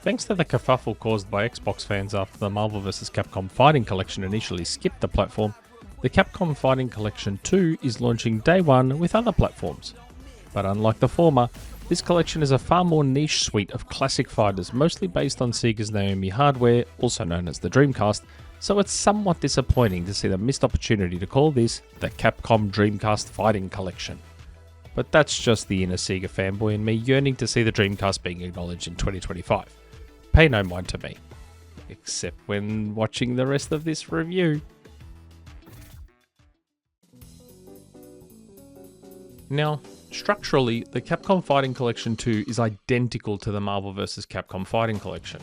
Thanks to the kerfuffle caused by Xbox fans after the Marvel vs. Capcom Fighting Collection initially skipped the platform, the Capcom Fighting Collection 2 is launching day one with other platforms. But unlike the former, this collection is a far more niche suite of classic fighters, mostly based on Sega's Naomi hardware, also known as the Dreamcast, so it's somewhat disappointing to see the missed opportunity to call this the Capcom Dreamcast Fighting Collection. But that's just the inner Sega fanboy in me yearning to see the Dreamcast being acknowledged in 2025. Pay no mind to me, except when watching the rest of this review. Now, structurally, the Capcom Fighting Collection 2 is identical to the Marvel vs. Capcom Fighting Collection.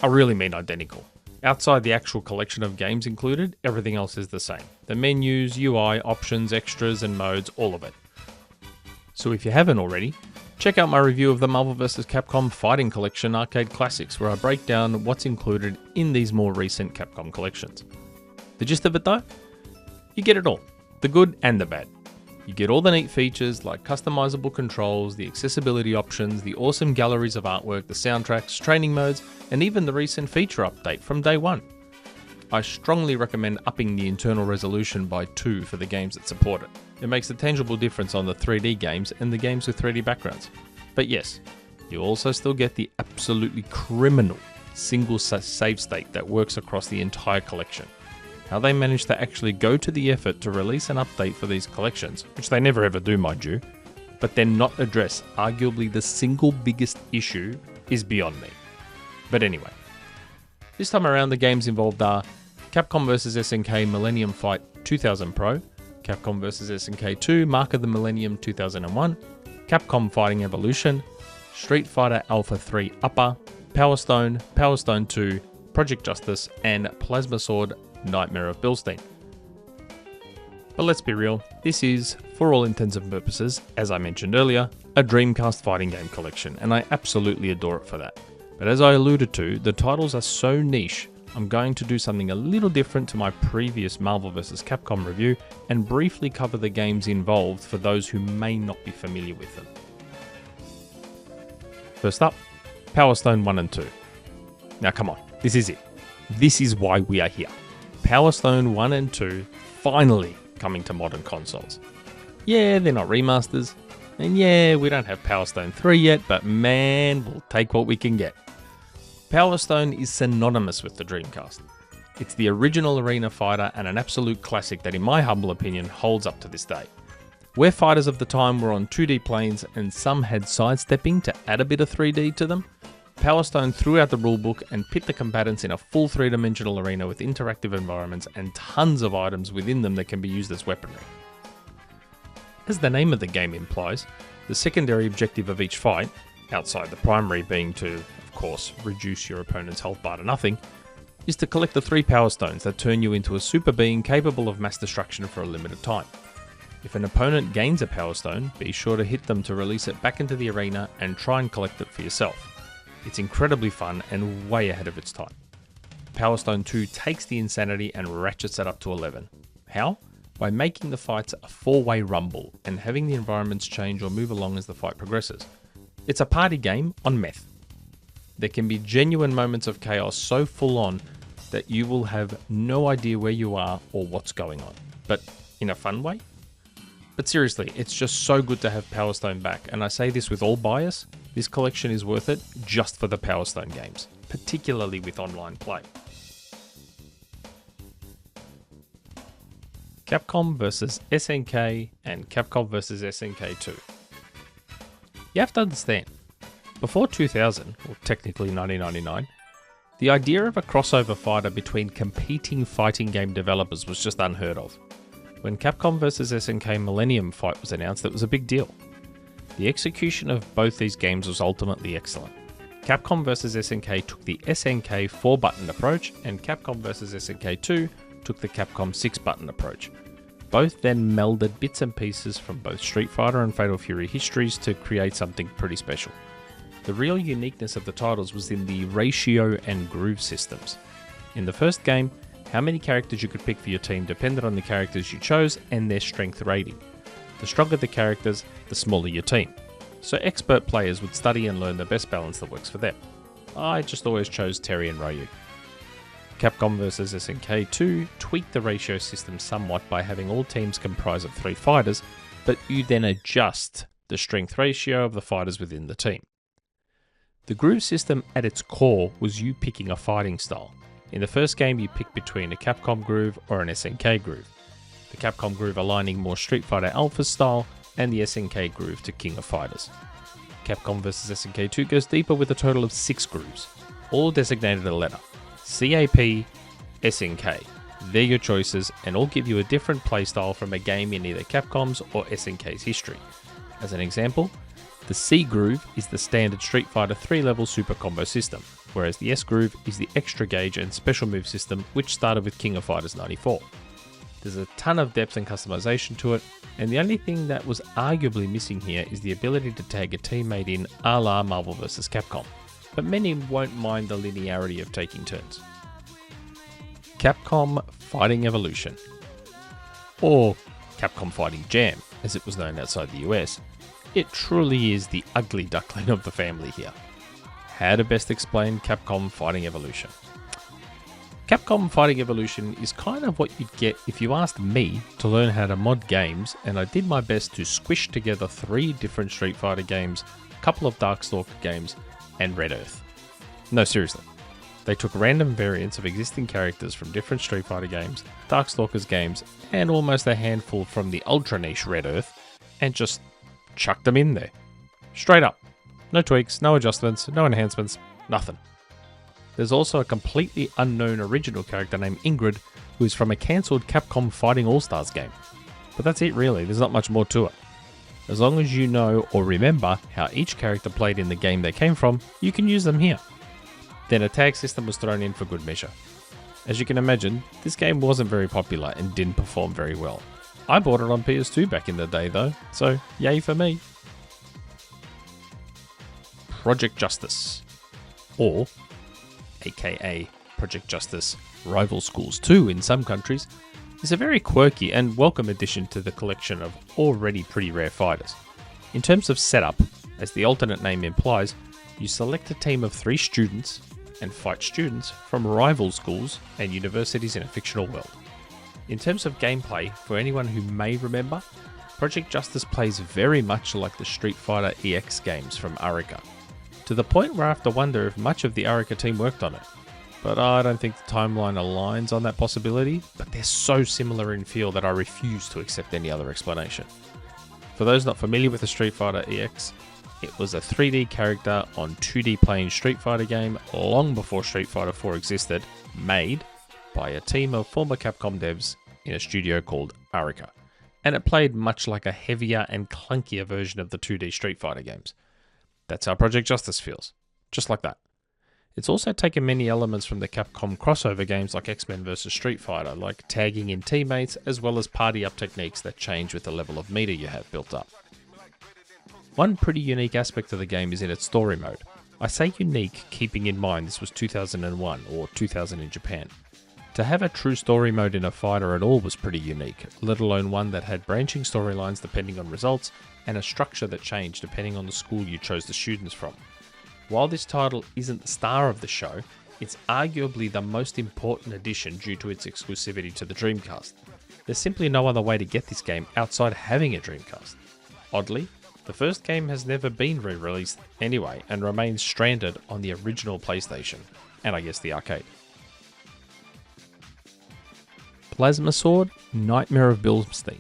I really mean identical. Outside the actual collection of games included, everything else is the same. The menus, UI, options, extras, and modes, all of it. So if you haven't already, check out my review of the Marvel vs. Capcom Fighting Collection Arcade Classics, where I break down what's included in these more recent Capcom collections. The gist of it though? You get it all, the good and the bad. You get all the neat features like customizable controls, the accessibility options, the awesome galleries of artwork, the soundtracks, training modes, and even the recent feature update from day one. I strongly recommend upping the internal resolution by 2 for the games that support it. It makes a tangible difference on the 3D games and the games with 3D backgrounds. But yes, you also still get the absolutely criminal single save state that works across the entire collection. How they managed to actually go to the effort to release an update for these collections, which they never ever do mind you, but then not address arguably the single biggest issue is beyond me. But anyway, this time around the games involved are Capcom vs SNK Millennium Fight 2000 Pro, Capcom vs SNK 2 Mark of the Millennium 2001, Capcom Fighting Evolution, Street Fighter Alpha 3 Upper, Power Stone, Power Stone 2, Project Justice, and Plasma Sword Nightmare of Bilstein. But let's be real, this is, for all intents and purposes, as I mentioned earlier, a Dreamcast fighting game collection, and I absolutely adore it for that. But as I alluded to, the titles are so niche, I'm going to do something a little different to my previous Marvel vs. Capcom review and briefly cover the games involved for those who may not be familiar with them. First up, Power Stone 1 and 2. Now come on, this is it. This is why we are here. Power Stone 1 and 2 finally coming to modern consoles. Yeah, they're not remasters, and yeah, we don't have Power Stone 3 yet, but man, we'll take what we can get. Power Stone is synonymous with the Dreamcast. It's the original arena fighter and an absolute classic that in my humble opinion holds up to this day. Where fighters of the time were on 2D planes and some had sidestepping to add a bit of 3D to them, Power Stone threw out the rulebook and pit the combatants in a full 3-dimensional arena with interactive environments and tons of items within them that can be used as weaponry. As the name of the game implies, the secondary objective of each fight, outside the primary being to, of course, reduce your opponent's health bar to nothing, is to collect the 3 Power Stones that turn you into a super being capable of mass destruction for a limited time. If an opponent gains a Power Stone, be sure to hit them to release it back into the arena and try and collect it for yourself. It's incredibly fun and way ahead of its time. Power Stone 2 takes the insanity and ratchets it up to 11. How? By making the fights a 4-way rumble and having the environments change or move along as the fight progresses. It's a party game on meth. There can be genuine moments of chaos so full on that you will have no idea where you are or what's going on, but in a fun way. But seriously, it's just so good to have Power Stone back, and I say this with all bias, this collection is worth it just for the Power Stone games, particularly with online play. Capcom vs SNK and Capcom vs SNK 2. You have to understand, before 2000, or technically 1999, the idea of a crossover fighter between competing fighting game developers was just unheard of. When Capcom vs SNK Millennium Fight was announced, it was a big deal. The execution of both these games was ultimately excellent. Capcom vs SNK took the SNK 4-button approach, and Capcom vs SNK 2 took the Capcom 6-button approach. Both then melded bits and pieces from both Street Fighter and Fatal Fury histories to create something pretty special. The real uniqueness of the titles was in the ratio and groove systems. In the first game, how many characters you could pick for your team depended on the characters you chose and their strength rating. The stronger the characters, the smaller your team. so expert players would study and learn the best balance that works for them. I just always chose Terry and Ryu. Capcom vs SNK 2 tweaked the ratio system somewhat by having all teams comprise of 3 fighters, but you then adjust the strength ratio of the fighters within the team. The groove system at its core was you picking a fighting style. In the first game you pick between a Capcom groove or an SNK groove. The Capcom groove aligning more Street Fighter Alpha style, and the SNK groove to King of Fighters. Capcom vs SNK 2 goes deeper with a total of 6 grooves, all designated a letter. CAP, SNK. They're your choices, and all give you a different playstyle from a game in either Capcom's or SNK's history. As an example, the C groove is the standard Street Fighter 3-level super combo system, whereas the S groove is the extra gauge and special move system which started with King of Fighters 94. There's a ton of depth and customization to it, and the only thing that was arguably missing here is the ability to tag a teammate in a la Marvel vs Capcom, but many won't mind the linearity of taking turns. Capcom Fighting Evolution, or Capcom Fighting Jam as it was known outside the US, it truly is the ugly duckling of the family here. How to best explain Capcom Fighting Evolution? Capcom Fighting Evolution is kind of what you'd get if you asked me to learn how to mod games, and I did my best to squish together 3 different Street Fighter games, a couple of Darkstalker games, and Red Earth. No, seriously. They took random variants of existing characters from different Street Fighter games, Darkstalkers games, and almost a handful from the ultra niche Red Earth, and just chucked them in there. Straight up. No tweaks, no adjustments, no enhancements, nothing. There's also a completely unknown original character named Ingrid, who is from a cancelled Capcom Fighting All-Stars game. But that's it really, there's not much more to it. As long as you know or remember how each character played in the game they came from, you can use them here. Then a tag system was thrown in for good measure. As you can imagine, this game wasn't very popular and didn't perform very well. I bought it on PS2 back in the day though, so yay for me. Project Justice, or aka Project Justice Rival Schools 2 in some countries, is a very quirky and welcome addition to the collection of already pretty rare fighters. In terms of setup, as the alternate name implies, you select a team of 3 students and fight students from rival schools and universities in a fictional world. In terms of gameplay, for anyone who may remember, Project Justice plays very much like the Street Fighter EX games from Arica, to the point where I have to wonder if much of the Arica team worked on it. But I don't think the timeline aligns on that possibility, but they're so similar in feel that I refuse to accept any other explanation. For those not familiar with the Street Fighter EX, it was a 3D character on 2D playing Street Fighter game long before Street Fighter 4 existed, made by a team of former Capcom devs in a studio called Arica, and it played much like a heavier and clunkier version of the 2D Street Fighter games. That's how Project Justice feels, just like that. It's also taken many elements from the Capcom crossover games like X-Men vs Street Fighter, like tagging in teammates as well as party up techniques that change with the level of meter you have built up. One pretty unique aspect of the game is in its story mode. I say unique, keeping in mind this was 2001 or 2000 in Japan. To have a true story mode in a fighter at all was pretty unique, let alone one that had branching storylines depending on results and a structure that changed depending on the school you chose the students from. While this title isn't the star of the show, it's arguably the most important addition due to its exclusivity to the Dreamcast. There's simply no other way to get this game outside having a Dreamcast. Oddly, the first game has never been re-released anyway and remains stranded on the original PlayStation, and I guess the arcade. Plasma Sword, Nightmare of Bilstein.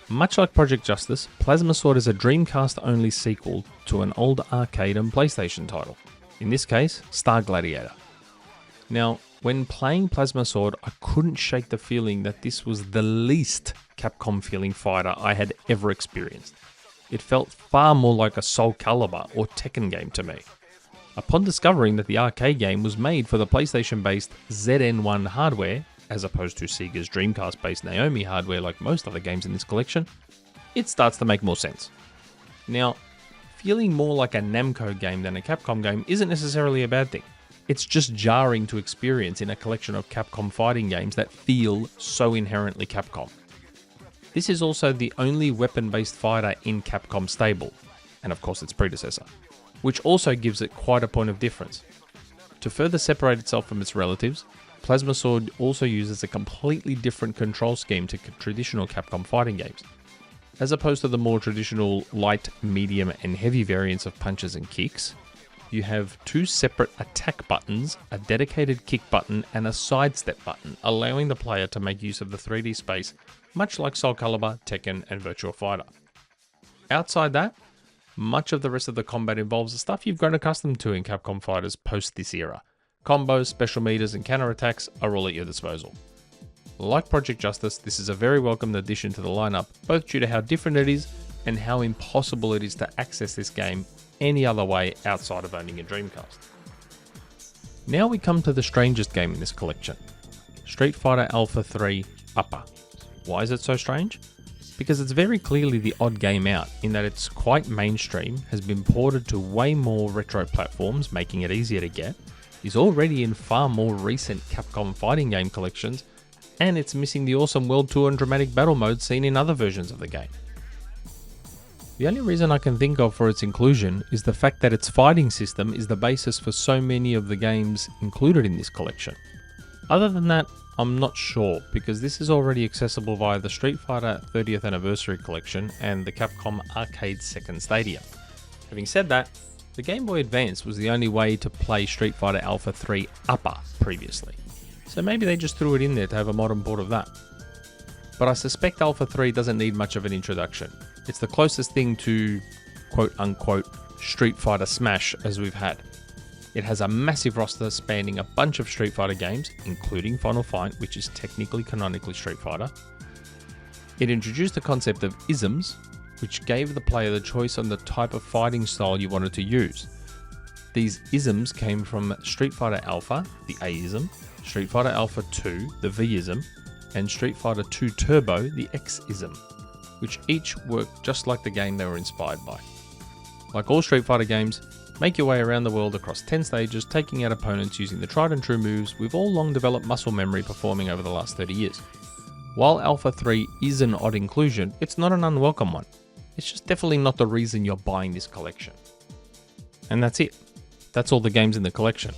Much like Project Justice, Plasma Sword is a Dreamcast-only sequel to an old arcade and PlayStation title. In this case, Star Gladiator. Now, when playing Plasma Sword, I couldn't shake the feeling that this was the least Capcom-feeling fighter I had ever experienced. It felt far more like a Soul Calibur or Tekken game to me. Upon discovering that the arcade game was made for the PlayStation-based ZN1 hardware, as opposed to Sega's Dreamcast-based Naomi hardware like most other games in this collection, it starts to make more sense. Now, feeling more like a Namco game than a Capcom game isn't necessarily a bad thing. It's just jarring to experience in a collection of Capcom fighting games that feel so inherently Capcom. This is also the only weapon-based fighter in Capcom stable. and of course its predecessor, which also gives it quite a point of difference. To further separate itself from its relatives, Plasma Sword also uses a completely different control scheme to traditional Capcom fighting games. As opposed to the more traditional light, medium, and heavy variants of punches and kicks, you have 2 separate attack buttons, a dedicated kick button, and a sidestep button, allowing the player to make use of the 3D space, much like Soul Calibur, Tekken, and Virtua Fighter. Outside that, much of the rest of the combat involves the stuff you've grown accustomed to in Capcom fighters post this era. Combos, special meters, and counterattacks are all at your disposal. Like Project Justice, this is a very welcome addition to the lineup, both due to how different it is and how impossible it is to access this game any other way outside of owning a Dreamcast. Now we come to the strangest game in this collection, Street Fighter Alpha 3 Upper. Why is it so strange? Because it's very clearly the odd game out in that it's quite mainstream, has been ported to way more retro platforms, making it easier to get, is already in far more recent Capcom fighting game collections, and it's missing the awesome World Tour and dramatic battle mode seen in other versions of the game. The only reason I can think of for its inclusion is the fact that its fighting system is the basis for so many of the games included in this collection. Other than that, I'm not sure, because this is already accessible via the Street Fighter 30th Anniversary Collection and the Capcom Arcade Second Stadium. Having said that, the Game Boy Advance was the only way to play Street Fighter Alpha 3 Upper previously, so maybe they just threw it in there to have a modern port of that. But I suspect Alpha 3 doesn't need much of an introduction. It's the closest thing to quote-unquote Street Fighter Smash as we've had. It has a massive roster spanning a bunch of Street Fighter games, including Final Fight, which is technically canonically Street Fighter. It introduced the concept of isms, which gave the player the choice on the type of fighting style you wanted to use. These isms came from Street Fighter Alpha, the A-ism, Street Fighter Alpha 2, the V-ism, and Street Fighter 2 Turbo, the X-ism, which each worked just like the game they were inspired by. Like all Street Fighter games, make your way around the world across 10 stages, taking out opponents using the tried and true moves we've all long developed muscle memory performing over the last 30 years. While Alpha 3 is an odd inclusion, it's not an unwelcome one. It's just definitely not the reason you're buying this collection. And that's it. That's all the games in the collection.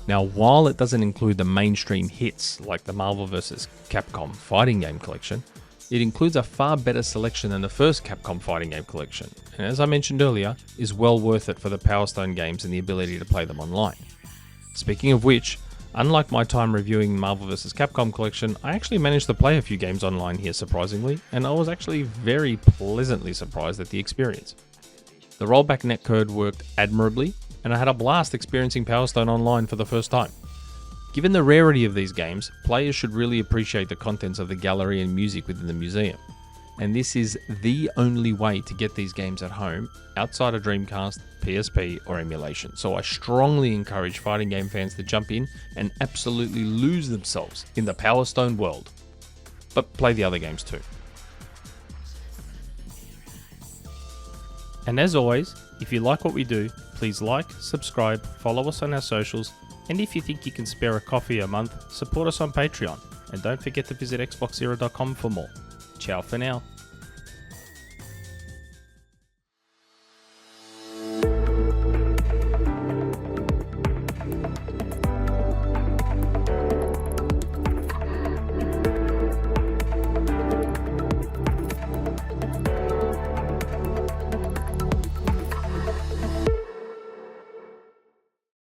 Now, while it doesn't include the mainstream hits like the Marvel vs. Capcom fighting game collection, it includes a far better selection than the first Capcom fighting game collection, and as I mentioned earlier, is well worth it for the Power Stone games and the ability to play them online. Speaking of which, unlike my time reviewing Marvel vs. Capcom collection, I actually managed to play a few games online here surprisingly, and I was actually very pleasantly surprised at the experience. The rollback netcode worked admirably, and I had a blast experiencing Power Stone online for the first time. Given the rarity of these games, players should really appreciate the contents of the gallery and music within the museum. And this is the only way to get these games at home, outside of Dreamcast, PSP, or emulation. So I strongly encourage fighting game fans to jump in and absolutely lose themselves in the Power Stone world. But play the other games too. And as always, if you like what we do, please like, subscribe, follow us on our socials, and if you think you can spare a coffee a month, support us on Patreon. And don't forget to visit XboxEra.com for more. Ciao for now.